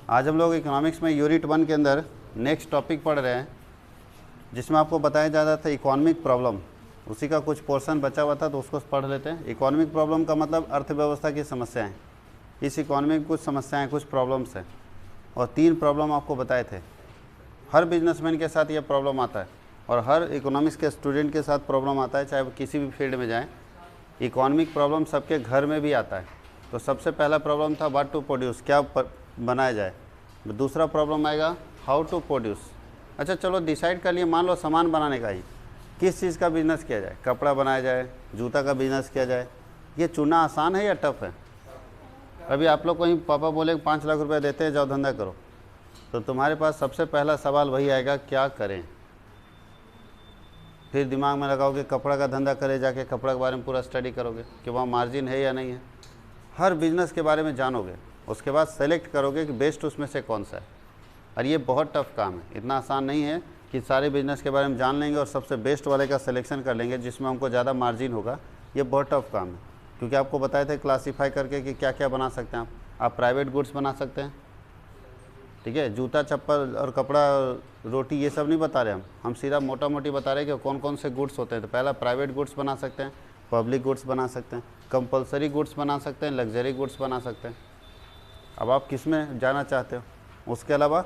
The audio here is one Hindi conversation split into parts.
आज हम लोग इकोनॉमिक्स में यूनिट 1 के अंदर नेक्स्ट टॉपिक पढ़ रहे हैं, जिसमें आपको बताया जा रहा था इकोनॉमिक प्रॉब्लम। उसी का कुछ पोर्शन बचा हुआ था तो उसको पढ़ लेते हैं। इकोनॉमिक प्रॉब्लम का मतलब अर्थव्यवस्था की समस्याएं। इस इकोनॉमी में कुछ समस्याएं, कुछ प्रॉब्लम्स हैं, और 3 प्रॉब्लम आपको बताए थे। हर बिजनेसमैन के साथ यह प्रॉब्लम आता है और हर इकोनॉमिक्स के स्टूडेंट के साथ प्रॉब्लम आता है, चाहे वो किसी भी फील्ड में जाएँ। इकोनॉमिक प्रॉब्लम सबके घर में भी आता है। तो सबसे पहला प्रॉब्लम था व्हाट टू प्रोड्यूस, क्या बनाया जाए। दूसरा प्रॉब्लम आएगा हाउ टू प्रोड्यूस। अच्छा चलो डिसाइड कर लिए, मान लो सामान बनाने का ही, किस चीज़ का बिज़नेस किया जाए, कपड़ा बनाया जाए, जूता का बिज़नेस किया जाए। ये चुनना आसान है या टफ है? अभी आप लोग कहीं पापा बोले 5 लाख रुपए देते हैं, जाओ धंधा करो, तो तुम्हारे पास सबसे पहला सवाल वही आएगा, क्या करें। फिर दिमाग में लगाओगे कपड़ा का धंधा करें, जाके कपड़ा के बारे में पूरा स्टडी करोगे कि वहाँ मार्जिन है या नहीं है। हर बिज़नेस के बारे में जानोगे, उसके बाद सेलेक्ट करोगे कि बेस्ट उसमें से कौन सा है। और ये बहुत टफ काम है, इतना आसान नहीं है कि सारे बिज़नेस के बारे में जान लेंगे और सबसे बेस्ट वाले का सिलेक्शन कर लेंगे जिसमें हमको ज़्यादा मार्जिन होगा। ये बहुत टफ काम है, क्योंकि आपको बताए थे क्लासीफाई करके कि क्या क्या बना सकते हैं आप प्राइवेट गुड्स बना सकते हैं, ठीक है। जूता, चप्पल और कपड़ा, रोटी, ये सब नहीं बता रहे हम सीधा मोटा मोटी बता रहे हैं कि कौन कौन से गुड्स होते हैं। तो पहला प्राइवेट गुड्स बना सकते हैं, पब्लिक गुड्स बना सकते हैं, कंपलसरी गुड्स बना सकते हैं, लग्जरी गुड्स बना सकते हैं। अब आप किस में जाना चाहते हो। उसके अलावा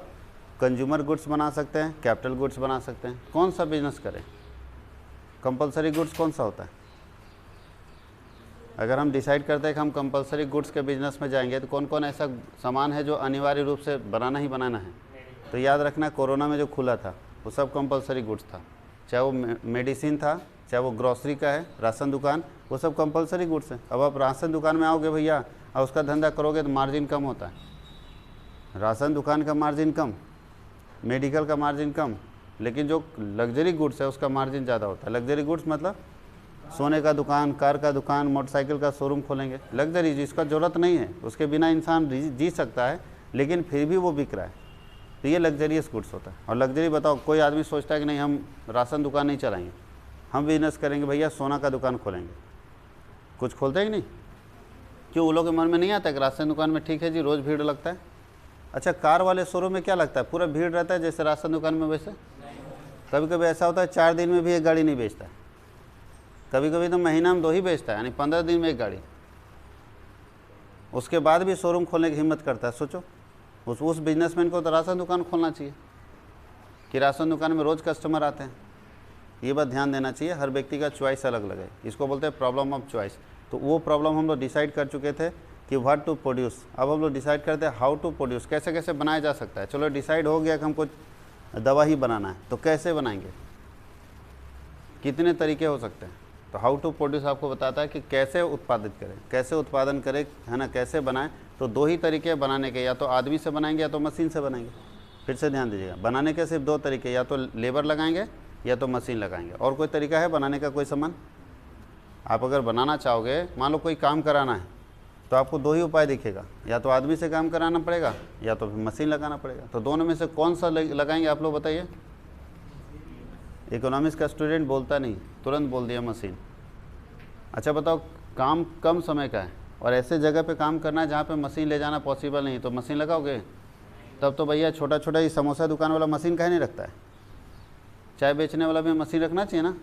कंज्यूमर गुड्स बना सकते हैं, कैपिटल गुड्स बना सकते हैं। कौन सा बिजनेस करें? कंपलसरी गुड्स कौन सा होता है? अगर हम डिसाइड करते हैं कि हम कंपलसरी गुड्स के बिज़नेस में जाएंगे तो कौन कौन ऐसा सामान है जो अनिवार्य रूप से बनाना ही बनाना है? तो याद रखना, कोरोना में जो खुला था वो सब कंपलसरी गुड्स था, चाहे वो मेडिसिन था, चाहे वो ग्रॉसरी का है, राशन दुकान, वो सब कंपलसरी गुड्स है। अब आप राशन दुकान में आओगे भैया और उसका धंधा करोगे तो मार्जिन कम होता है। राशन दुकान का मार्जिन कम, मेडिकल का मार्जिन कम, लेकिन जो लग्जरी गुड्स है उसका मार्जिन ज़्यादा होता है। लग्जरी गुड्स मतलब सोने का दुकान, कार का दुकान, मोटरसाइकिल का शोरूम खोलेंगे। लग्जरी जिसका ज़रूरत नहीं है, उसके बिना इंसान जी सकता है, लेकिन फिर भी वो बिक रहा है, तो ये लग्जरियस गुड्स होता है। और लग्जरी बताओ, कोई आदमी सोचता है कि नहीं हम राशन दुकान नहीं चलाएंगे, हम बिजनेस करेंगे भैया, सोना का दुकान खोलेंगे। कुछ खोलते हैं कि नहीं? क्यों? वो लोग के मन में नहीं आता कि राशन दुकान में ठीक है जी, रोज़ भीड़ लगता है। अच्छा, कार वाले शोरूम में क्या लगता है? पूरा भीड़ रहता है जैसे राशन दुकान में वैसे? कभी कभी ऐसा होता है 4 दिन में भी एक गाड़ी नहीं बेचता है, कभी कभी तो महीना में 2 ही बेचता है, यानी 15 दिन में एक गाड़ी। उसके बाद भी शोरूम खोलने की हिम्मत करता है। सोचो, उस बिजनेसमैन को तो राशन दुकान खोलना चाहिए कि राशन दुकान में रोज़ कस्टमर आते हैं। ये बात ध्यान देना चाहिए, हर व्यक्ति का चॉइस अलग अलग है। इसको बोलते हैं प्रॉब्लम ऑफ चॉइस। तो वो प्रॉब्लम हम लोग डिसाइड कर चुके थे कि व्हाट टू प्रोड्यूस। अब हम लोग डिसाइड करते हैं हाउ टू प्रोड्यूस, कैसे कैसे बनाया जा सकता है। चलो डिसाइड हो गया कि हमको दवा ही बनाना है, तो कैसे बनाएंगे, कितने तरीके हो सकते हैं। तो हाउ टू प्रोड्यूस आपको बताता है कि कैसे उत्पादित करें, कैसे उत्पादन करें, है ना, कैसे बनाएं। तो 2 ही तरीके बनाने के, या तो आदमी से बनाएंगे या तो मशीन से बनाएंगे। फिर से ध्यान दीजिएगा, बनाने के सिर्फ 2 तरीके, या तो लेबर लगाएंगे या तो मशीन लगाएंगे। और कोई तरीका है बनाने का? कोई सामान आप अगर बनाना चाहोगे, मान लो कोई काम कराना है, तो आपको 2 ही उपाय दिखेगा, या तो आदमी से काम कराना पड़ेगा या तो मशीन लगाना पड़ेगा। तो दोनों में से कौन सा लगाएंगे आप लोग बताइए। इकोनॉमिक्स का स्टूडेंट बोलता नहीं, तुरंत बोल दिया मशीन। अच्छा बताओ, काम कम समय का है और ऐसे जगह पे काम करना है जहाँ पे मशीन ले जाना पॉसिबल नहीं, तो मशीन लगाओगे? तब तो भैया छोटा छोटा ही समोसा दुकान वाला मशीन काहे नहीं रखता है? चाय बेचने वाला भी मशीन रखना चाहिए ना,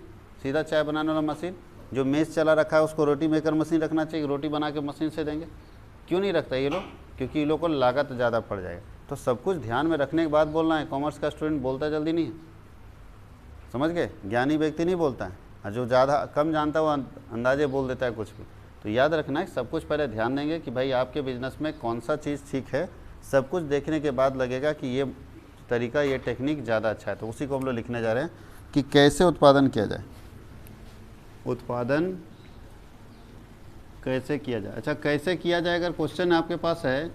सीधा चाय बनाने वाला मशीन। जो मेज़ चला रखा है उसको रोटी मेकर मशीन रखना चाहिए, रोटी बना के मशीन से देंगे। क्यों नहीं रखता ये लोग? क्योंकि ये लोग को लागत ज़्यादा पड़ जाएगा। तो सब कुछ ध्यान में रखने के बाद बोलना है। कॉमर्स का स्टूडेंट बोलता जल्दी नहीं है, समझ गए? ज्ञानी व्यक्ति नहीं बोलता है, और जो ज़्यादा कम जानता है वो अंदाजे बोल देता है कुछ भी। तो याद रखना है, सब कुछ पहले ध्यान देंगे कि भाई आपके बिज़नेस में कौन सा चीज़ ठीक है। सब कुछ देखने के बाद लगेगा कि ये तरीका, ये टेक्निक ज़्यादा अच्छा है। तो उसी को हम लोग लिखने जा रहे हैं कि कैसे उत्पादन किया जाए। उत्पादन कैसे किया जाए। अच्छा, कैसे किया जाए अगर क्वेश्चन आपके पास है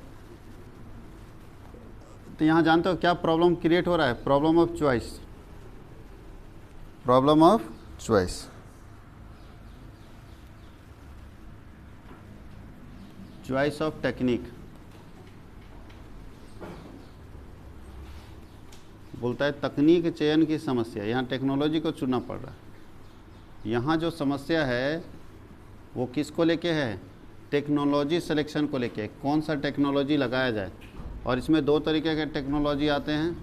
तो यहाँ जानते हो क्या प्रॉब्लम क्रिएट हो रहा है? Problem of choice. Problem of choice. Choice of technique बोलता है तकनीक चयन की समस्या। यहाँ टेक्नोलॉजी को चुनना पड़ रहा है। यहाँ जो समस्या है वो किसको लेके है? टेक्नोलॉजी सिलेक्शन को लेके। कौन सा टेक्नोलॉजी लगाया जाए, और इसमें दो तरीके के टेक्नोलॉजी आते हैं।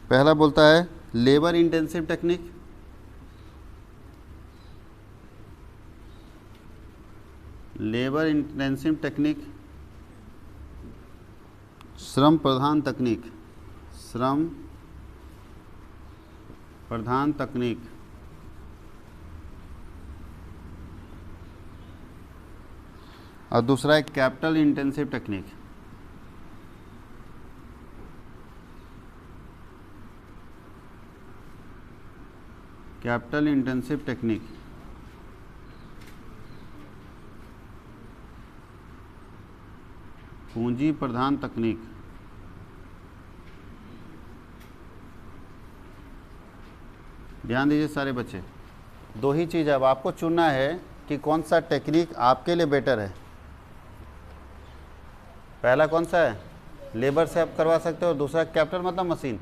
पहला बोलता है labour intensive technique, labour intensive technique, श्रम प्रधान तकनीक, श्रम प्रधान तकनीक। और दूसरा है capital intensive technique. Capital intensive technique. पूंजी प्रधान तकनीक। ध्यान दीजिए सारे बच्चे, दो ही चीज़ अब आपको चुनना है कि कौन सा टेक्निक आपके लिए बेटर है। पहला कौन सा है, लेबर से आप करवा सकते हो। दूसरा कैपिटल मतलब मशीन।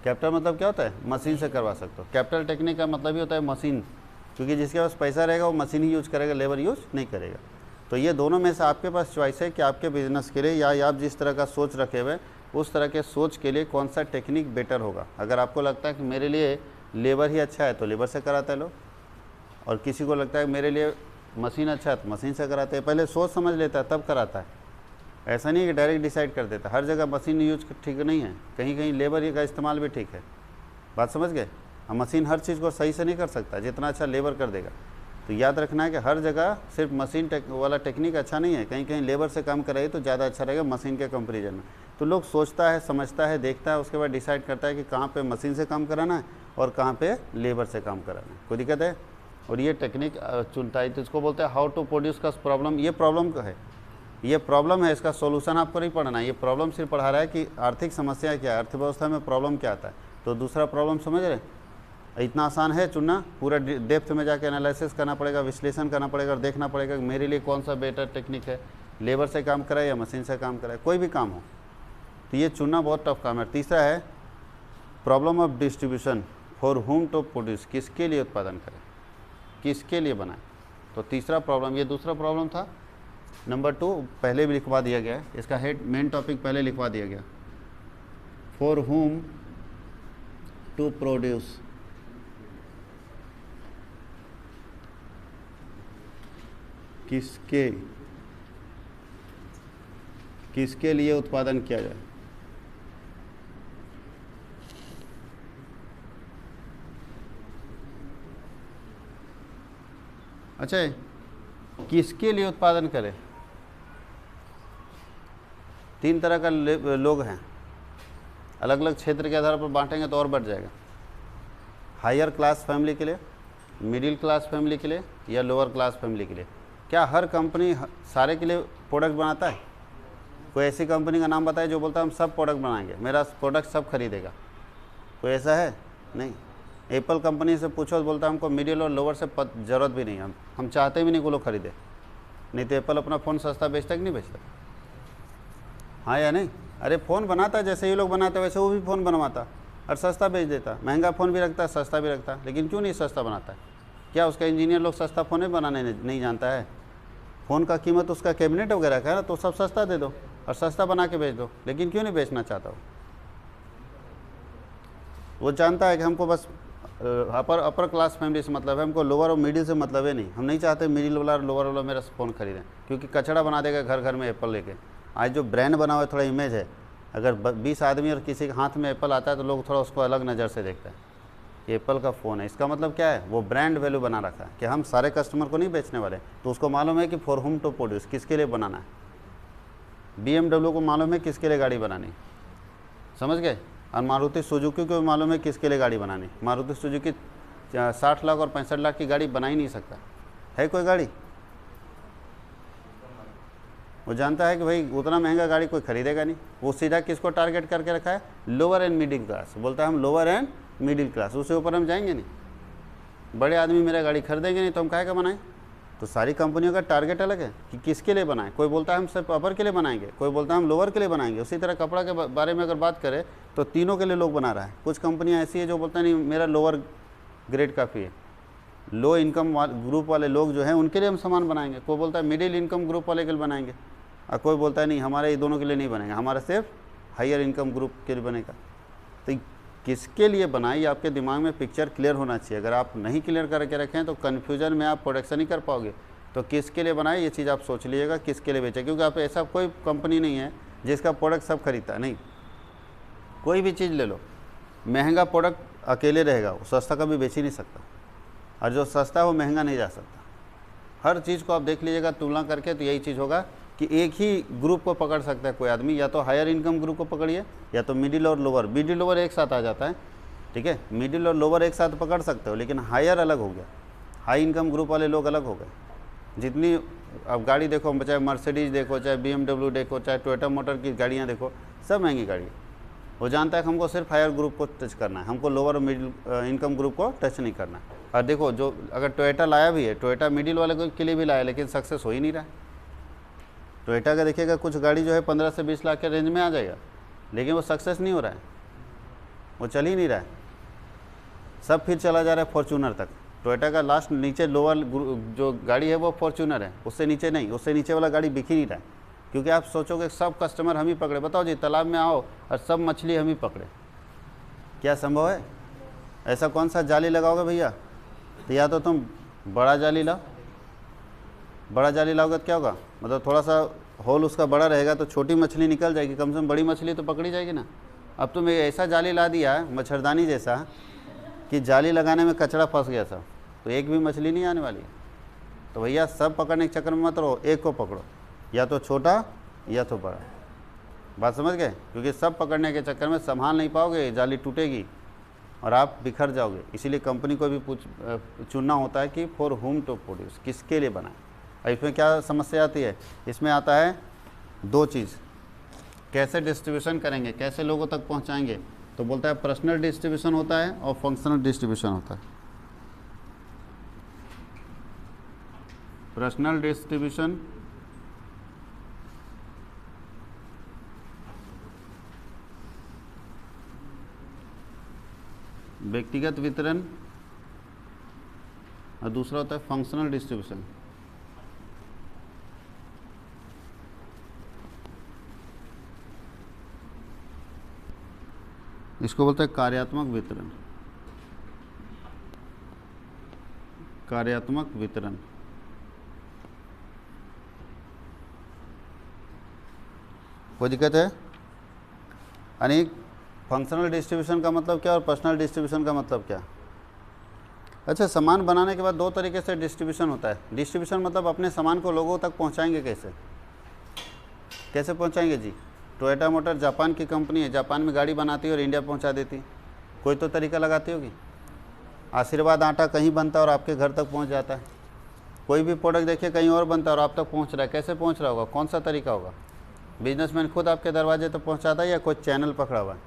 कैपिटल मतलब क्या होता है, मशीन से करवा सकते हो। कैपिटल टेक्निक का मतलब ही होता है मशीन, क्योंकि जिसके पास पैसा रहेगा वो मशीन ही यूज करेगा, लेबर यूज नहीं करेगा। तो ये दोनों में से आपके पास चॉइस है कि आपके बिजनेस के लिए या आप जिस तरह का सोच रखे हुए उस तरह के सोच के लिए कौन सा टेक्निक बेटर होगा। अगर आपको लगता है कि मेरे लिए लेबर ही अच्छा है तो लेबर से कराते हैं लोग, और किसी को लगता है मेरे लिए मशीन अच्छा है तो मशीन से कराते हैं। पहले सोच समझ लेता है तब कराता है, ऐसा नहीं कि डायरेक्ट डिसाइड कर देता। हर जगह मशीन यूज ठीक नहीं है, कहीं कहीं लेबर का इस्तेमाल भी ठीक है। बात समझ गए। हम मशीन हर चीज़ को सही से नहीं कर सकता जितना अच्छा लेबर कर देगा। तो याद रखना है कि हर जगह सिर्फ मशीन वाला टेक्निक अच्छा नहीं है, कहीं कहीं लेबर से काम कराइए तो ज़्यादा अच्छा रहेगा मशीन के कंपेरिजन में। तो लोग सोचता है, समझता है, देखता है, उसके बाद डिसाइड करता है कि कहाँ पे मशीन से काम कराना है और कहाँ पे लेबर से काम कराना है। कोई दिक्कत है। और ये टेक्निक चुनता है तो इसको बोलते हैं हाउ टू प्रोड्यूस का प्रॉब्लम। ये प्रॉब्लम का है, ये प्रॉब्लम है, इसका सॉल्यूशन आपको नहीं पढ़ना है। ये प्रॉब्लम सिर्फ पढ़ा रहा है कि आर्थिक समस्या क्या है, अर्थव्यवस्था में प्रॉब्लम क्या आता है। तो दूसरा प्रॉब्लम समझ रहे, इतना आसान है चुनना। पूरा डेप्थ में जाके एनालिसिस करना पड़ेगा, विश्लेषण करना पड़ेगा और देखना पड़ेगा कि मेरे लिए कौन सा बेटर टेक्निक है, लेबर से काम कराए या मशीन से काम कराए, कोई भी काम हो। तो ये चुनना बहुत टफ काम है। तीसरा है problem of distribution, for whom to produce, किसके लिए उत्पादन करें, किसके लिए बनाए। तो तीसरा प्रॉब्लम, ये दूसरा प्रॉब्लम था। नंबर 2 पहले भी लिखवा दिया गया है, इसका हेड मेन टॉपिक पहले लिखवा दिया गया, फॉर हुम टू प्रोड्यूस, किसके किसके लिए उत्पादन किया जाए। अच्छा, किसके लिए उत्पादन करें। 3 तरह का लोग हैं, अलग अलग क्षेत्र के आधार पर बांटेंगे तो और बढ़ जाएगा। हायर क्लास फैमिली के लिए, मिडिल क्लास फैमिली के लिए या लोअर क्लास फैमिली के लिए। क्या हर कंपनी सारे के लिए प्रोडक्ट बनाता है? कोई ऐसी कंपनी का नाम बताए जो बोलता है हम सब प्रोडक्ट बनाएंगे, मेरा प्रोडक्ट सब खरीदेगा। कोई ऐसा है? नहीं। एप्पल कंपनी से पूछो तो बोलता है हमको मिडिल और लोअर से ज़रूरत भी नहीं, हम चाहते भी नहीं को लोग खरीदे। नहीं तो एप्पल अपना फ़ोन सस्ता बेचता कि नहीं बेचता? हाँ या नहीं? अरे फ़ोन बनाता जैसे ये लोग बनाते वैसे वो भी फ़ोन बनवाता और सस्ता बेच देता। महंगा फ़ोन भी रखता है, सस्ता भी रखता है। लेकिन क्यों नहीं सस्ता बनाता है? क्या उसका इंजीनियर लोग सस्ता फ़ोन बनाने नहीं जानता है? फ़ोन का कीमत उसका कैबिनेट वगैरह का है ना, तो सब सस्ता दे दो और सस्ता बना के बेच दो। लेकिन क्यों नहीं बेचना चाहता वो जानता है कि हमको बस अपर क्लास फैमिली से मतलब है, हमको लोअर और मिडिल से मतलब है नहीं। हम नहीं चाहते मिडिल वाला और लोअर वाला मेरा फ़ोन खरीदें, क्योंकि कचड़ा बना देगा घर घर में एप्पल लेके। आज जो ब्रांड बना हुआ है, थोड़ा इमेज है, अगर 20 आदमी और किसी के हाथ में एप्पल आता है तो लोग थोड़ा उसको अलग नज़र से देखते हैं। ये एप्पल का फ़ोन है, इसका मतलब क्या है? वो ब्रांड वैल्यू बना रखा है कि हम सारे कस्टमर को नहीं बेचने वाले। तो उसको मालूम है कि फॉर हुम टू प्रोड्यूस, किसके लिए बनाना है। BMW को मालूम है किसके लिए गाड़ी बनानी, समझ गए। और मारुति सुजुकी को मालूम है किसके लिए गाड़ी बनानी। मारुति सुजुकी 60 लाख और 65 लाख की गाड़ी बना ही नहीं सकता है कोई गाड़ी। वो जानता है कि भाई उतना महंगा गाड़ी कोई खरीदेगा नहीं। वो सीधा किसको टारगेट करके रखा है? Lower and middle class. बोलता है हम लोअर एंड मिडिल क्लास, उससे ऊपर हम जाएंगे नहीं। बड़े आदमी मेरा गाड़ी खरीदेंगे नहीं तो हम काहे का बनाएं। तो सारी कंपनियों का टारगेट अलग है कि किसके लिए बनाएं। कोई बोलता है हम सिर्फ अपर के लिए बनाएंगे, कोई बोलता है हम लोअर के लिए बनाएंगे। उसी तरह कपड़ा के बारे में अगर बात करें तो तीनों के लिए लोग बना रहा है। कुछ कंपनियां ऐसी है जो बोलता है नहीं मेरा लोअर ग्रेड काफ़ी है, लो इनकम ग्रुप वाले लोग जो हैं उनके लिए हम सामान बनाएंगे। कोई बोलता है मिडिल इनकम ग्रुप वाले के लिए बनाएंगे। और कोई बोलता है नहीं हमारे ये दोनों के लिए नहीं बनेगा, हमारा सिर्फ हायर इनकम ग्रुप के लिए बनेगा। तो किसके लिए बनाए ये आपके दिमाग में पिक्चर क्लियर होना चाहिए। अगर आप नहीं क्लियर करके रखें तो कन्फ्यूजन में आप प्रोडक्शन नहीं कर पाओगे। तो किसके लिए बनाए ये चीज़ आप सोच लीजिएगा, किसके लिए बेचें, क्योंकि आप ऐसा कोई कंपनी नहीं है जिसका प्रोडक्ट सब खरीदता है, नहीं। कोई भी चीज़ ले लो, महंगा प्रोडक्ट अकेले रहेगा, वो सस्ता कभी बेच ही नहीं सकता, और जो सस्ता है वो महंगा नहीं जा सकता। हर चीज़ को आप देख लीजिएगा तुलना करके, तो यही चीज़ होगा कि एक ही ग्रुप को पकड़ सकता है कोई आदमी, या तो हायर इनकम ग्रुप को पकड़िए या तो मिडिल और लोअर। मिडिल लोअर एक साथ आ जाता है, ठीक है, मिडिल और लोअर एक साथ पकड़ सकते हो, लेकिन हायर अलग हो गया, हाई इनकम ग्रुप वाले लोग अलग हो गए। जितनी अब गाड़ी देखो, चाहे मर्सिडीज देखो, चाहे BMW देखो, चाहे टोयोटा मोटर की गाड़ियाँ देखो, सब महंगी गाड़ी है। वो जानता है कि हमको सिर्फ हायर ग्रुप को टच करना है, हमको लोअर और मिडिल इनकम ग्रुप को टच नहीं करना है। और देखो जो अगर टोयोटा लाया भी है, टोयोटा मिडिल वाले के लिए भी लाया, लेकिन सक्सेस हो ही नहीं रहा है। टोयोटा का देखिएगा कुछ गाड़ी जो है 15 से 20 लाख के रेंज में आ जाएगा, लेकिन वो सक्सेस नहीं हो रहा है, वो चल ही नहीं रहा है, सब फिर चला जा रहा है फॉर्च्यूनर तक। टोयोटा का लास्ट नीचे लोअर जो गाड़ी है वो फॉर्च्यूनर है, उससे नीचे नहीं, उससे नीचे वाला गाड़ी बिक ही नहीं रहा है। क्योंकि आप सोचोगे सब कस्टमर हम ही पकड़े, बताओ जी तालाब में आओ और सब मछली हम ही पकड़े, क्या संभव है? ऐसा कौन सा जाली लगाओगे भैया? तो या तो तुम बड़ा जाली लाओ, बड़ा जाली लाओगे तो क्या होगा, मतलब थोड़ा सा होल उसका बड़ा रहेगा तो छोटी मछली निकल जाएगी, कम से कम बड़ी मछली तो पकड़ी जाएगी ना। अब तुम ऐसा जाली ला दिया है मच्छरदानी जैसा कि जाली लगाने में कचरा फंस गया था, तो एक भी मछली नहीं आने वाली है। तो भैया सब पकड़ने के चक्कर में मत रहो, एक को पकड़ो, या तो छोटा या तो बड़ा। बात समझ गए? क्योंकि सब पकड़ने के चक्कर में संभाल नहीं पाओगे, जाली टूटेगी और आप बिखर जाओगे। इसीलिए कंपनी को भी चुनना होता है कि फॉर होम टू प्रोड्यूस, किसके लिए बनाए। और इसमें क्या समस्या आती है, इसमें आता है दो चीज़, कैसे डिस्ट्रीब्यूशन करेंगे, कैसे लोगों तक पहुंचाएंगे। तो बोलता है पर्सनल डिस्ट्रीब्यूशन होता है और फंक्शनल डिस्ट्रीब्यूशन होता है। पर्सनल डिस्ट्रीब्यूशन व्यक्तिगत वितरण और दूसरा होता है फंक्शनल डिस्ट्रीब्यूशन। इसको बोलते हैं कार्यात्मक वितरण। कार्यात्मक वितरण कोई दिक्कत है? यानी फंक्शनल डिस्ट्रीब्यूशन का मतलब क्या और पर्सनल डिस्ट्रीब्यूशन का मतलब क्या? अच्छा, सामान बनाने के बाद दो तरीके से डिस्ट्रीब्यूशन होता है। डिस्ट्रीब्यूशन मतलब अपने सामान को लोगों तक पहुंचाएंगे, कैसे कैसे पहुंचाएंगे जी? टोयोटा मोटर जापान की कंपनी है, जापान में गाड़ी बनाती है और इंडिया पहुंचा देती है, कोई तो तरीका लगाती होगी। आशीर्वाद आटा कहीं बनता है और आपके घर तक पहुंच जाता है। कोई भी प्रोडक्ट देखिए कहीं और बनता है और आप तक पहुंच रहा है, कैसे पहुंच रहा होगा, कौन सा तरीका होगा? बिजनेसमैन खुद आपके दरवाजे तक पहुंचाता है या कोई चैनल पकड़ा हुआ है?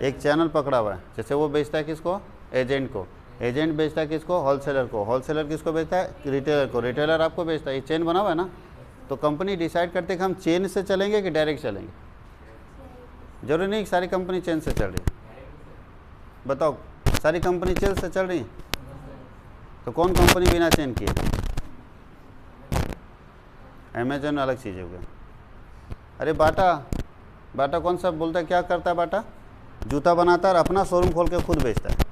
एक चैनल पकड़ा हुआ है, जैसे वो बेचता है किसको? एजेंट को। एजेंट बेचता है किसको? होलसेलर को। होलसेलर किसको बेचता है? रिटेलर को। रिटेलर आपको बेचता है। ये चेन बना हुआ है ना। तो कंपनी डिसाइड करते हैं कि हम चेन से चलेंगे कि डायरेक्ट चलेंगे। जरूरी नहीं कि सारी कंपनी चेन से चल रही है। बताओ, सारी कंपनी चेन से चल रही है तो कौन कंपनी बिना चेन की है? अमेजन अलग चीज़ हो गया। अरे बाटा कौन सा बोलता है, क्या करता है बाटा? जूता बनाता है और अपना शोरूम खोल के खुद बेचता है।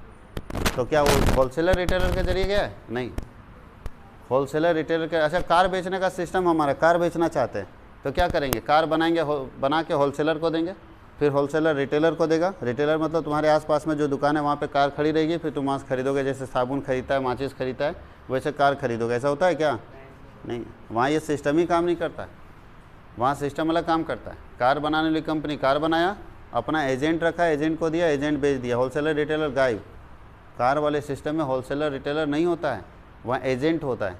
तो क्या वो होलसेलर रिटेलर के जरिए गया है? नहीं, होलसेलर रिटेलर के। अच्छा, कार बेचने का सिस्टम हमारा, कार बेचना चाहते हैं तो क्या करेंगे? कार बनाएंगे, बना के होलसेलर को देंगे, फिर होलसेलर रिटेलर को देगा। रिटेलर मतलब तुम्हारे आसपास में जो दुकान है वहाँ पे कार खड़ी रहेगी, फिर तुम वहाँ से खरीदोगे। जैसे साबुन खरीदता है, माचिस खरीदता है, वैसे कार खरीदोगे। ऐसा होता है क्या? नहीं, वहाँ ये सिस्टम ही काम नहीं करता है, वहाँ सिस्टम अलग काम करता है। कार बनाने वाली कंपनी कार बनाया, अपना एजेंट रखा, एजेंट को दिया, एजेंट बेच दिया। होलसेलर रिटेलर गायब। कार वाले सिस्टम में होलसेलर रिटेलर नहीं होता है, वहाँ एजेंट होता है,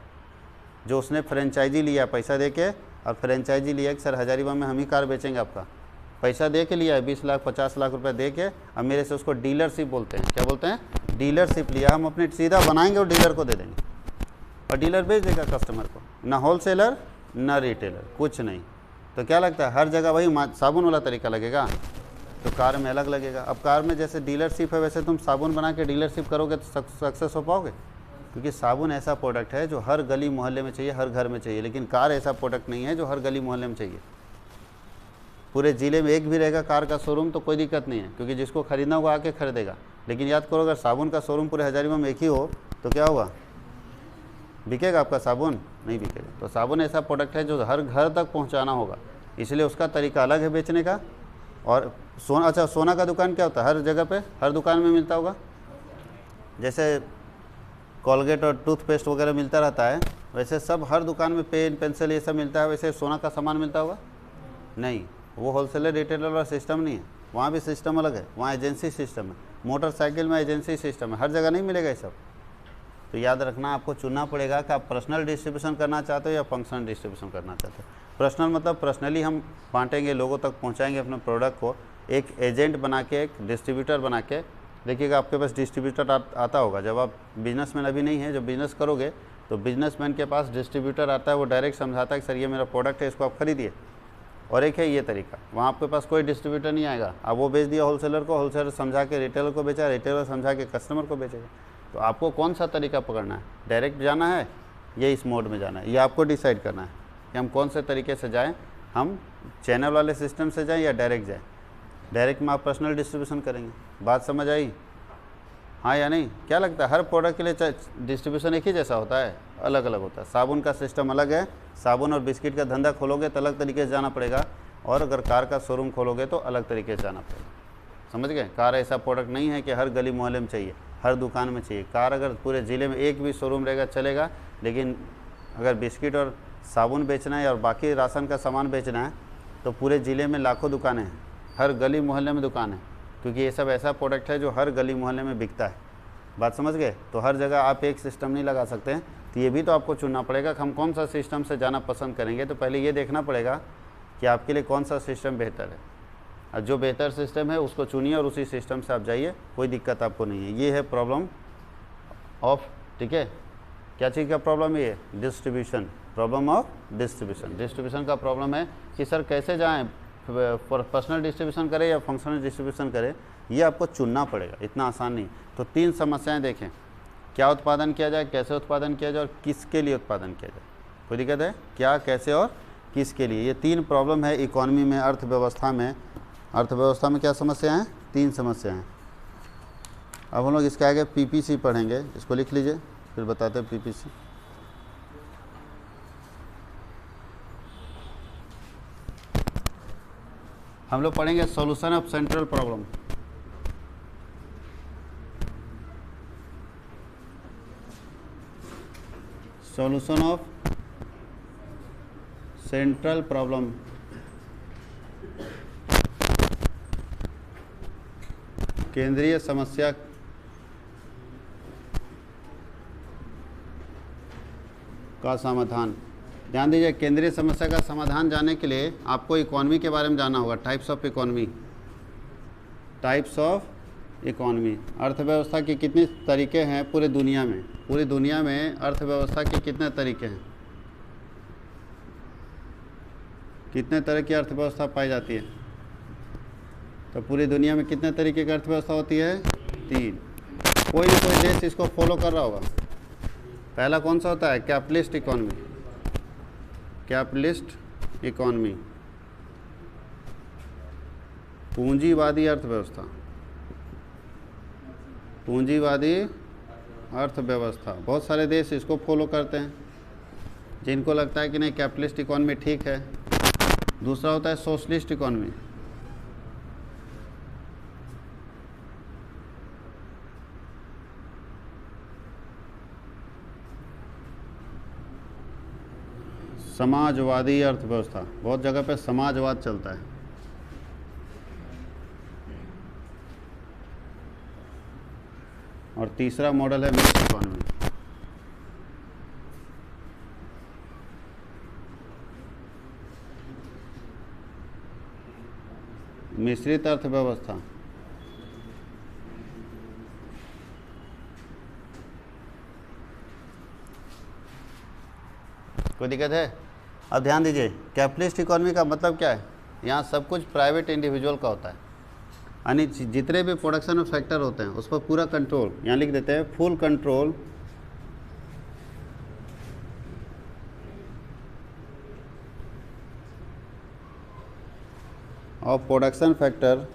जो उसने फ्रेंचाइजी लिया पैसा दे के, और फ्रेंचाइजी लिया कि सर हजारीबाग में हम ही कार बेचेंगे आपका। पैसा दे के लिया है, 20 लाख 50 लाख रुपए दे के, अब मेरे से उसको डीलरशिप बोलते हैं। क्या बोलते हैं? डीलरशिप लिया, हम अपने सीधा बनाएंगे और डीलर को दे देंगे, और डीलर बेच देगा कस्टमर को। ना होलसेलर ना रिटेलर, कुछ नहीं। तो क्या लगता है, हर जगह वही साबुन वाला तरीका लगेगा? तो कार में अलग लगेगा। अब कार में जैसे डीलरशिप है, वैसे तुम साबुन बना के डीलरशिप करोगे तो सक्सेस हो पाओगे? क्योंकि साबुन ऐसा प्रोडक्ट है जो हर गली मोहल्ले में चाहिए, हर घर में चाहिए, लेकिन कार ऐसा प्रोडक्ट नहीं है जो हर गली मोहल्ले में चाहिए। पूरे ज़िले में एक भी रहेगा कार का शोरूम तो कोई दिक्कत नहीं है, क्योंकि जिसको खरीदना होगा आके खरीदेगा। लेकिन याद करो, अगर साबुन का शोरूम पूरे हजारीबाग में एक ही हो तो क्या होगा? बिकेगा आपका साबुन? नहीं बिकेगा। तो साबुन ऐसा प्रोडक्ट है जो हर घर तक पहुंचाना होगा, इसलिए उसका तरीका अलग है बेचने का। और सोना, अच्छा सोना का दुकान क्या होता है? हर जगह पे, हर दुकान में मिलता होगा। जैसे कोलगेट और टूथपेस्ट वगैरह मिलता रहता है, वैसे सब हर दुकान में पेन पेंसिल ये सब मिलता है। वैसे सोना का सामान मिलता होगा? नहीं, वो होलसेलर रिटेलर वाला सिस्टम नहीं है, वहाँ भी सिस्टम अलग है, वहाँ एजेंसी सिस्टम है। मोटरसाइकिल में एजेंसी सिस्टम है, हर जगह नहीं मिलेगा ये सब। तो याद रखना, आपको चुनना पड़ेगा कि आप पर्सनल डिस्ट्रीब्यूशन करना चाहते हो या फंक्शनल डिस्ट्रीब्यूशन करना चाहते हो। पर्सनल मतलब पर्सनली हम बांटेंगे, लोगों तक पहुंचाएंगे अपने प्रोडक्ट को, एक एजेंट बना के, एक डिस्ट्रीब्यूटर बना के। देखिएगा आपके पास डिस्ट्रीब्यूटर आता होगा, जब आप बिजनेसमैन अभी नहीं है, जब बिज़नेस करोगे तो बिजनेसमैन के पास डिस्ट्रीब्यूटर आता है, वो डायरेक्ट समझाता है कि सर ये मेरा प्रोडक्ट है, इसको आप खरीदिए। और एक है ये तरीका, वहाँ आपके पास कोई डिस्ट्रीब्यूटर नहीं आएगा, अब वो बेच दिया होलसेलर को, होलसेलर समझा के रिटेलर को बेचा, रिटेलर समझा के कस्टमर को बेचेगा। तो आपको कौन सा तरीका पकड़ना है? डायरेक्ट जाना है या इस मोड में जाना है? ये आपको डिसाइड करना है कि हम कौन से तरीके से जाएं। हम चैनल वाले सिस्टम से जाएं या डायरेक्ट जाएं। डायरेक्ट में आप पर्सनल डिस्ट्रीब्यूशन करेंगे। बात समझ आई? हाँ या नहीं? क्या लगता है, हर प्रोडक्ट के लिए डिस्ट्रीब्यूशन एक ही जैसा होता है? अलग अलग होता है। साबुन का सिस्टम अलग है, साबुन और बिस्किट का धंधा खोलोगे तो अलग तरीके से जाना पड़ेगा, और अगर कार का शोरूम खोलोगे तो अलग तरीके से जाना पड़ेगा। समझ गए? कार ऐसा प्रोडक्ट नहीं है कि हर गली मोहल्ले में चाहिए, हर दुकान में चाहिए। कार अगर पूरे ज़िले में एक भी शोरूम रहेगा चलेगा, लेकिन अगर बिस्किट और साबुन बेचना है और बाकी राशन का सामान बेचना है तो पूरे ज़िले में लाखों दुकानें हैं, हर गली मोहल्ले में दुकान है, क्योंकि ये सब ऐसा प्रोडक्ट है जो हर गली मोहल्ले में बिकता है। बात समझ गए? तो हर जगह आप एक सिस्टम नहीं लगा सकते हैं। तो ये भी तो आपको चुनना पड़ेगा कि हम कौन सा सिस्टम से जाना पसंद करेंगे। तो पहले ये देखना पड़ेगा कि आपके लिए कौन सा सिस्टम बेहतर है, और जो बेहतर सिस्टम है उसको चुनिए और उसी सिस्टम से आप जाइए, कोई दिक्कत आपको नहीं है। ये है प्रॉब्लम ऑफ, ठीक है, क्या चीज़ का प्रॉब्लम है? ये distribution, problem of distribution. Distribution का प्रॉब्लम है कि सर कैसे जाएं, पर्सनल डिस्ट्रीब्यूशन करें या फंक्शनल डिस्ट्रीब्यूशन करें, ये आपको चुनना पड़ेगा, इतना आसान नहीं। तो 3 समस्याएं देखें, क्या उत्पादन किया जाए, कैसे उत्पादन किया जाए और किसके लिए उत्पादन किया जाए। कोई दिक्कत है? क्या, कैसे और किसके लिए, ये 3 प्रॉब्लम है इकोनॉमी में, अर्थव्यवस्था में। अर्थव्यवस्था में क्या समस्या है? 3 समस्या हैं। अब हम लोग इसके आगे पीपीसी पढ़ेंगे, इसको लिख लीजिए, फिर बताते हैं पीपीसी। हम लोग पढ़ेंगे solution of central problem. Solution of central problem. केंद्रीय समस्या का समाधान। ध्यान दीजिए, केंद्रीय समस्या का समाधान जानने के लिए आपको इकोनॉमी के बारे में जानना होगा। Types of economy, types of economy. अर्थव्यवस्था के कितने तरीके हैं पूरे दुनिया में? पूरी दुनिया में अर्थव्यवस्था के कितने तरीके हैं? कितने तरह की अर्थव्यवस्था पाई जाती है? तो पूरी दुनिया में कितने तरीके की अर्थव्यवस्था होती है? 3। कोई ना कोई देश इसको फॉलो कर रहा होगा। पहला कौन सा होता है? Capitalist economy. कैपिटलिस्ट इकोनॉमी, पूंजीवादी अर्थव्यवस्था। पूंजीवादी अर्थव्यवस्था, बहुत सारे देश इसको फॉलो करते हैं, जिनको लगता है कि नहीं कैपिटलिस्ट इकोनॉमी ठीक है। दूसरा होता है सोशलिस्ट इकोनॉमी। समाजवादी अर्थव्यवस्था, बहुत जगह पे समाजवाद चलता है। और तीसरा मॉडल है मिक्स्ड इकोनॉमी। मिश्रित अर्थव्यवस्था। कोई दिक्कत है? अब ध्यान दीजिए, कैपिटलिस्ट इकोनॉमी का मतलब क्या है? यहाँ सब कुछ प्राइवेट इंडिविजुअल का होता है, यानी जितने भी प्रोडक्शन फैक्टर होते हैं उस पर पूरा कंट्रोल, यहाँ लिख देते हैं full control of production factor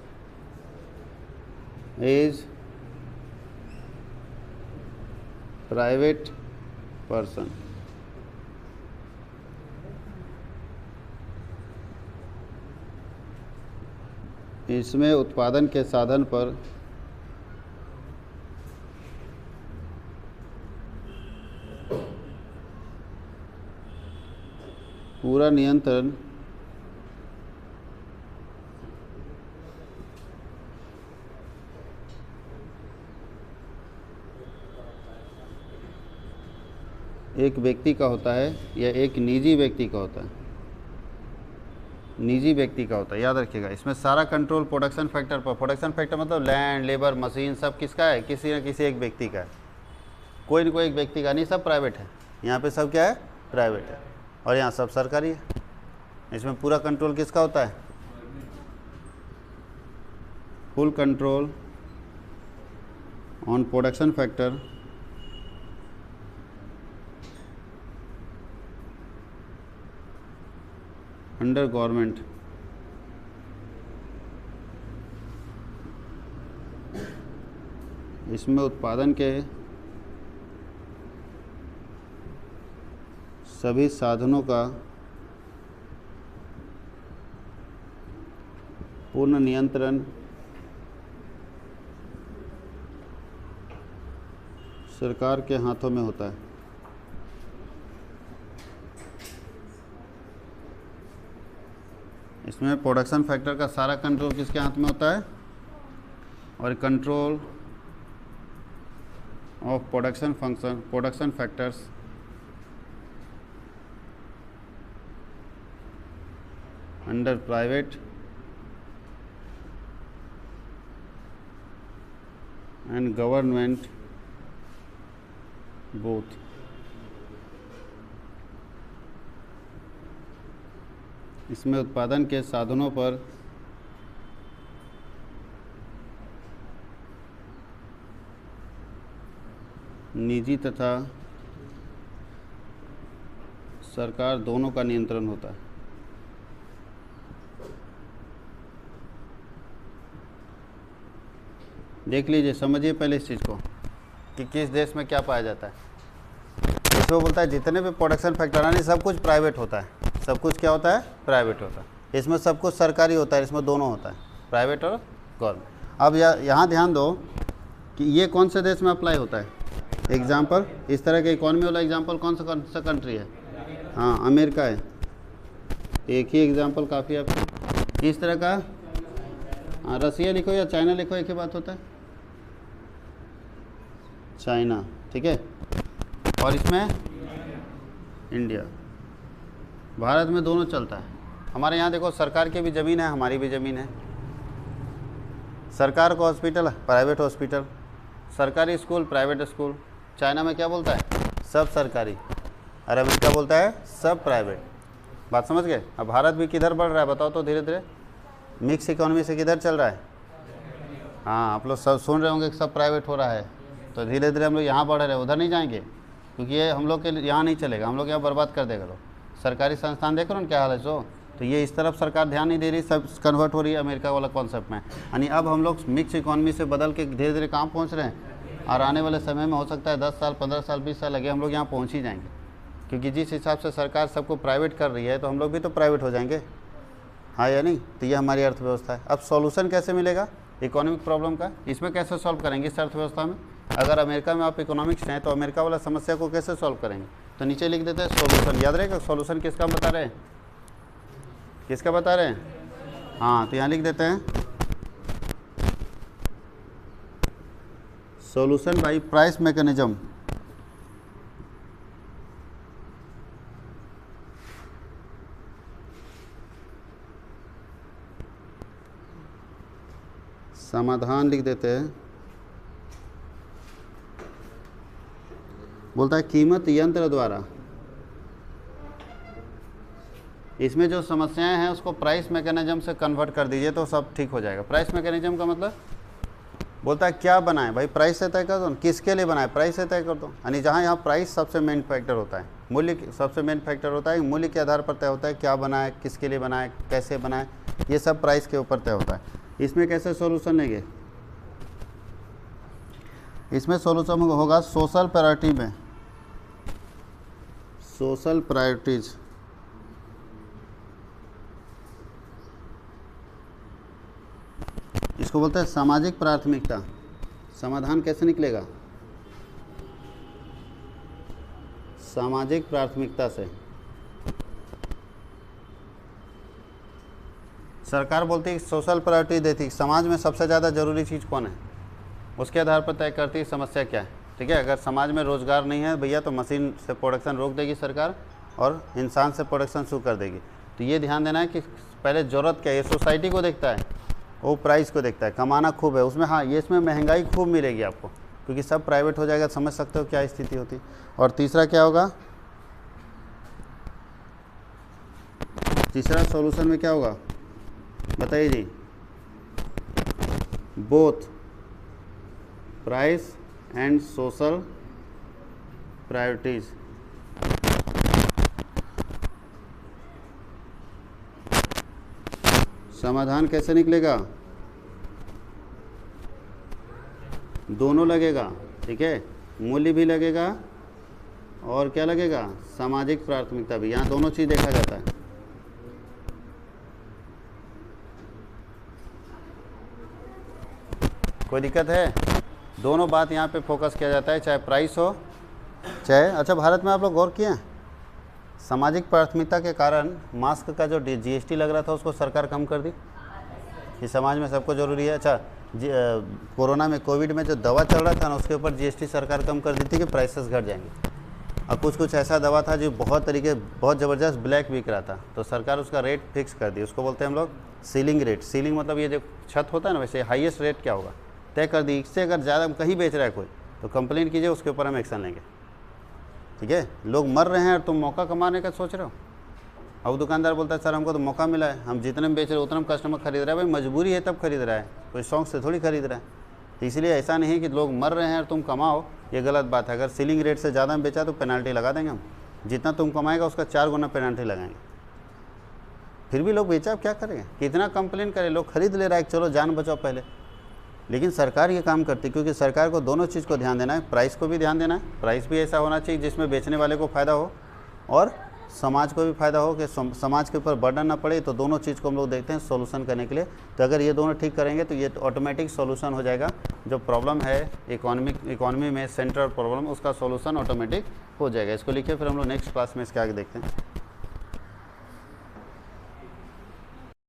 is private person. इसमें उत्पादन के साधन पर पूरा नियंत्रण एक व्यक्ति का होता है या एक निजी व्यक्ति का होता है। निजी व्यक्ति का होता है, याद रखिएगा। इसमें सारा कंट्रोल प्रोडक्शन फैक्टर पर। प्रोडक्शन फैक्टर मतलब लैंड, लेबर, मशीन सब किसका है? किसी न किसी एक व्यक्ति का है। कोई न कोई एक व्यक्ति का नहीं, सब प्राइवेट है। यहाँ पे सब क्या है? प्राइवेट है। और यहाँ सब सरकारी है। इसमें पूरा कंट्रोल किसका होता है? Full control on production factor under government. इसमें उत्पादन के सभी साधनों का पूर्ण नियंत्रण सरकार के हाथों में होता है। इसमें प्रोडक्शन फैक्टर का सारा कंट्रोल किसके हाथ में होता है? और control of production factors under private and government both. इसमें उत्पादन के साधनों पर निजी तथा सरकार दोनों का नियंत्रण होता है। देख लीजिए, समझिए पहले इस चीज़ को कि किस देश में क्या पाया जाता है। इसमें बोलता है जितने भी प्रोडक्शन फैक्टर यानी सब कुछ प्राइवेट होता है। सब कुछ क्या होता है? प्राइवेट होता है। इसमें सब कुछ सरकारी होता है, इसमें दोनों होता है, प्राइवेट और गवर्नमेंट। अब यहाँ ध्यान दो कि ये कौन से देश में अप्लाई होता है। एग्जाम्पल, इस तरह के इकॉनमी वाला एग्जाम्पल कौन सा कंट्री है? हाँ, अमेरिका है। एक ही एग्जाम्पल काफ़ी है आपको। इस तरह का हाँ, रसिया लिखो या चाइना लिखो, एक ही बात होता है, चाइना। ठीक है। और इसमें इंडिया, भारत में दोनों चलता है। हमारे यहाँ देखो, सरकार की भी ज़मीन है, हमारी भी ज़मीन है। सरकार को हॉस्पिटल, प्राइवेट हॉस्पिटल, सरकारी स्कूल, प्राइवेट स्कूल। चाइना में क्या बोलता है? सब सरकारी। और अमेरिका बोलता है सब प्राइवेट। बात समझ गए? अब भारत भी किधर बढ़ रहा है बताओ तो? धीरे धीरे मिक्स इकोनॉमी से किधर चल रहा है? हाँ, आप लोग सब सुन रहे होंगे कि सब प्राइवेट हो रहा है, तो धीरे धीरे हम लोग यहाँ बढ़ रहे हैं, उधर नहीं जाएंगे, क्योंकि ये हम लोग के यहाँ नहीं चलेगा। हम लोग यहाँ बर्बाद कर देगा लोग। सरकारी संस्थान देख रहे हो क्या हाल है सो। तो ये इस तरफ सरकार ध्यान नहीं दे रही, सब कन्वर्ट हो रही है अमेरिका वाला कॉन्सेप्ट में। यानी अब हम लोग मिक्स इकोनॉमी से बदल के धीरे धीरे कहाँ पहुँच रहे हैं। और आने वाले समय में हो सकता है 10 साल, 15 साल, 20 साल लगे, हम लोग यहाँ पहुँच ही जाएंगे। क्योंकि जिस हिसाब से सरकार सबको प्राइवेट कर रही है, तो हम लोग भी तो प्राइवेट हो जाएंगे, हाँ या नहीं? तो ये हमारी अर्थव्यवस्था है। अब सॉल्यूशन कैसे मिलेगा इकोनॉमिक प्रॉब्लम का? इसमें कैसे सॉल्व करेंगे इस अर्थव्यवस्था में? अगर अमेरिका में आप इकोनॉमिक्स हैं तो अमेरिका वाला समस्या को कैसे सॉल्व करेंगे? तो नीचे लिख देते हैं सॉल्यूशन। याद रहेगा सॉल्यूशन किसका बता रहे हैं? किसका बता रहे हैं? हाँ, तो यहाँ लिख देते हैं सॉल्यूशन बाय प्राइस मैकेनिज्म। समाधान लिख देते हैं, बोलता है कीमत यंत्र द्वारा। इसमें जो समस्याएं हैं उसको प्राइस मैकेनिज्म से कन्वर्ट कर दीजिए तो सब ठीक हो जाएगा। प्राइस मैकेनिज्म का मतलब बोलता है क्या बनाए भाई, प्राइस से तय कर दो। किसके लिए बनाए? प्राइस से तय कर दो। यानी जहाँ यहाँ प्राइस सबसे मेन फैक्टर होता है, मूल्य सबसे मेन फैक्टर होता है, मूल्य के आधार पर तय होता है क्या बनाए, किसके लिए बनाए, कैसे बनाए, ये सब प्राइस के ऊपर तय होता है। इसमें कैसे सॉल्यूशन लेंगे? इसमें सॉल्यूशन होगा सोशल प्रायोरिटी में, सोशल प्रायोरिटीज, इसको बोलते हैं सामाजिक प्राथमिकता। समाधान कैसे निकलेगा? सामाजिक प्राथमिकता से। सरकार बोलती है सोशल प्रायोरिटी देती है, समाज में सबसे ज़्यादा ज़रूरी चीज़ कौन है, उसके आधार पर तय करती है समस्या क्या है। ठीक है, अगर समाज में रोज़गार नहीं है भैया तो मशीन से प्रोडक्शन रोक देगी सरकार और इंसान से प्रोडक्शन शुरू कर देगी। तो ये ध्यान देना है कि पहले ज़रूरत क्या है, ये सोसाइटी को देखता है, वो प्राइस को देखता है। कमाना खूब है उसमें, हाँ ये इसमें महंगाई खूब मिलेगी आपको, क्योंकि सब प्राइवेट हो जाएगा। समझ सकते हो क्या स्थिति होती। और तीसरा क्या होगा? तीसरा सॉल्यूशन में क्या होगा बताइए जी? Both price and social priorities. समाधान कैसे निकलेगा? दोनों लगेगा। ठीक है, मूल्य भी लगेगा और क्या लगेगा? सामाजिक प्राथमिकता भी। यहाँ दोनों चीज़ देखा जाता है। कोई दिक्कत है? दोनों बात यहाँ पे फोकस किया जाता है, चाहे प्राइस हो चाहे। अच्छा, भारत में आप लोग गौर किए हैं, सामाजिक प्राथमिकता के कारण मास्क का जो जीएसटी लग रहा था उसको सरकार कम कर दी कि समाज में सबको ज़रूरी है। अच्छा, कोरोना में, कोविड में जो दवा चल रहा था ना उसके ऊपर जीएसटी सरकार कम कर दी थी कि प्राइसेस घट जाएंगे। और कुछ ऐसा दवा था जो बहुत ज़बरदस्त ब्लैक बिक रहा था, तो सरकार उसका रेट फिक्स कर दी। उसको बोलते हैं हम लोग सीलिंग रेट। सीलिंग मतलब ये जो छत होता है ना, वैसे हाईएस्ट रेट क्या होगा तय कर दी। इससे अगर ज़्यादा कहीं बेच रहा है कोई तो कंप्लेंट कीजिए, उसके ऊपर हम एक्शन लेंगे। ठीक है, लोग मर रहे हैं और तुम मौका कमाने का सोच रहे हो। अब दुकानदार बोलता है सर हमको तो मौका मिला है, हम जितने में बेच रहे हैं उतना में कस्टमर खरीद रहा है। भाई मजबूरी है तब खरीद रहा है, कोई शौक से थोड़ी खरीद रहा है। तो इसलिए ऐसा नहीं कि लोग मर रहे हैं और तुम कमाओ, ये गलत बात है। अगर सीलिंग रेट से ज़्यादा में बेचा तो पेनल्टी लगा देंगे हम, जितना तुम कमाएगा उसका 4 गुना पेनल्टी लगाएंगे। फिर भी लोग बेचा, अब क्या करेंगे? कितना कंप्लेन करें, लोग खरीद ले रहा है, चलो जान बचाओ पहले। लेकिन सरकार ये काम करती है क्योंकि सरकार को दोनों चीज़ को ध्यान देना है, प्राइस को भी ध्यान देना है। प्राइस भी ऐसा होना चाहिए जिसमें बेचने वाले को फ़ायदा हो और समाज को भी फ़ायदा हो, कि समाज के ऊपर बर्डन ना पड़े। तो दोनों चीज़ को हम लोग देखते हैं सोल्यूशन करने के लिए। तो अगर ये दोनों ठीक करेंगे तो ये ऑटोमेटिक सोल्यूशन हो जाएगा। जो प्रॉब्लम है इकोनॉमी में सेंट्रल प्रॉब्लम, उसका सोल्यूशन ऑटोमेटिक हो जाएगा। इसको लिखिए, फिर हम लोग नेक्स्ट क्लास में इसके आगे देखते हैं।